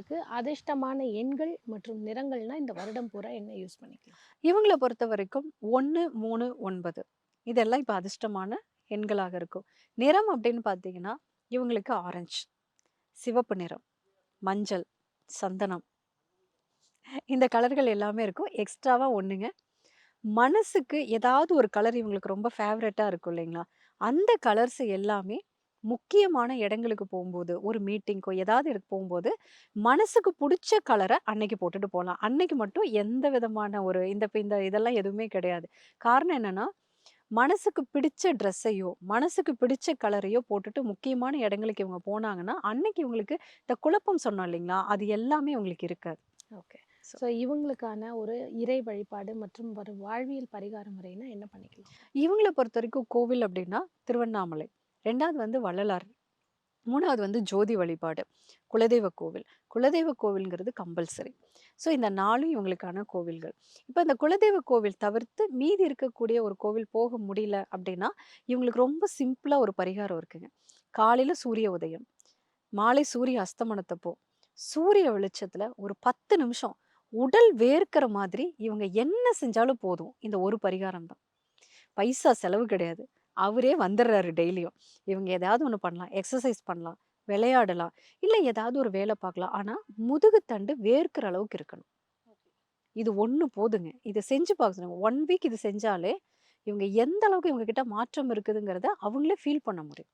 இவங்களுக்கு அதிர்ஷ்டமான எண்கள் மற்றும் நிறங்கள்னா இந்த வருடம் பூரா என்ன யூஸ் பண்ணிக்கலாம்? இவங்கள பொறுத்தவரைக்கும் 1, 3, 9 இதெல்லாம் இப்ப அதிர்ஷ்டமான எண்களாக இருக்கும். நிறம் அப்படின்னு பார்த்தீங்கன்னா, இவங்களுக்கு ஆரஞ்சு, சிவப்பு நிறம், மஞ்சள், சந்தனம் இந்த கலர்கள் எல்லாமே இருக்கும். எக்ஸ்ட்ராவா ஒண்ணுங்க. மனசுக்கு ஏதாவது ஒரு கலர் இவங்களுக்கு ரொம்ப ஃபேவரட்டா இருக்கும் இல்லைங்களா? அந்த கலர்ஸ் எல்லாமே முக்கியமான இடங்களுக்கு போம்போது, ஒரு மீட்டிங்க்கோ ஏதாவது இதுக்கு போம்போது, மனசுக்கு புடிச்ச கலர அன்னைக்கு போட்டுட்டு போலாம். அன்னைக்கு மட்டும் எந்த விதமான ஒரு இந்த இதெல்லாம் எதுவுமே கிடையாது. காரணம் என்னன்னா, மனசுக்கு பிடிச்ச ட்ரெஸ்ஸையோ, மனசுக்கு பிடிச்ச கலரையோ போட்டுட்டு முக்கியமான இடங்களுக்கு இவங்க போனாங்கன்னா, அன்னைக்கு இவங்களுக்கு இந்த குழப்பம் சொன்னோம் இல்லைங்களா? அது எல்லாமே இவங்களுக்கு இருக்காது. ஓகே. ஸோ ஸோ இவங்களுக்கான ஒரு இறை வழிபாடு மற்றும் ஒரு வாழ்வியல் பரிகார முறைனா என்ன பண்ணிக்கலாம்? இவங்கள பொறுத்தவரைக்கும் கோவில் அப்டின்னா திருவண்ணாமலை. 2வது வந்து வள்ளலார். 3வது வந்து ஜோதி வழிபாடு. குலதெய்வ கோவில். குலதெய்வ கோவில்ங்கிறது கம்பல்சரி. ஸோ இந்த 4ம் இவங்களுக்கான கோவில்கள். இப்ப இந்த குலதெய்வ கோவில் தவிர்த்து மீதி இருக்கக்கூடிய ஒரு கோவில் போக முடியல அப்டின்னா, இவங்களுக்கு ரொம்ப சிம்பிளா ஒரு பரிகாரம் இருக்குங்க. காலையில சூரிய உதயம், மாலை சூரிய அஸ்தமனத்தப்போ, சூரிய வெளிச்சத்துல ஒரு 10 நிமிஷம் உடல் வேர்க்கிற மாதிரி இவங்க என்ன செஞ்சாலும் போதும். இந்த ஒரு பரிகாரம் தான். பைசா செலவு கிடையாது. அவரே வந்துர்றாரு டெய்லியும். இவங்க ஏதாவது ஒண்ணு பண்ணலாம். எக்ஸர்சைஸ் பண்ணலாம், விளையாடலாம், இல்ல ஏதாவது ஒரு வேல பார்க்கலாம். ஆனா, முதுகு தண்டு வேர்க்கிற அளவுக்கு இருக்கணும். இது ஒண்ணு போதுங்க. இத செஞ்சு பார்க்க சொல்லுங்க. 1 வீக் இது செஞ்சாலே, இவங்க எந்த அளவுக்கு இவங்க கிட்ட மாற்றம் இருக்குதுங்கிறத அவங்களே ஃபீல் பண்ண முடியும்.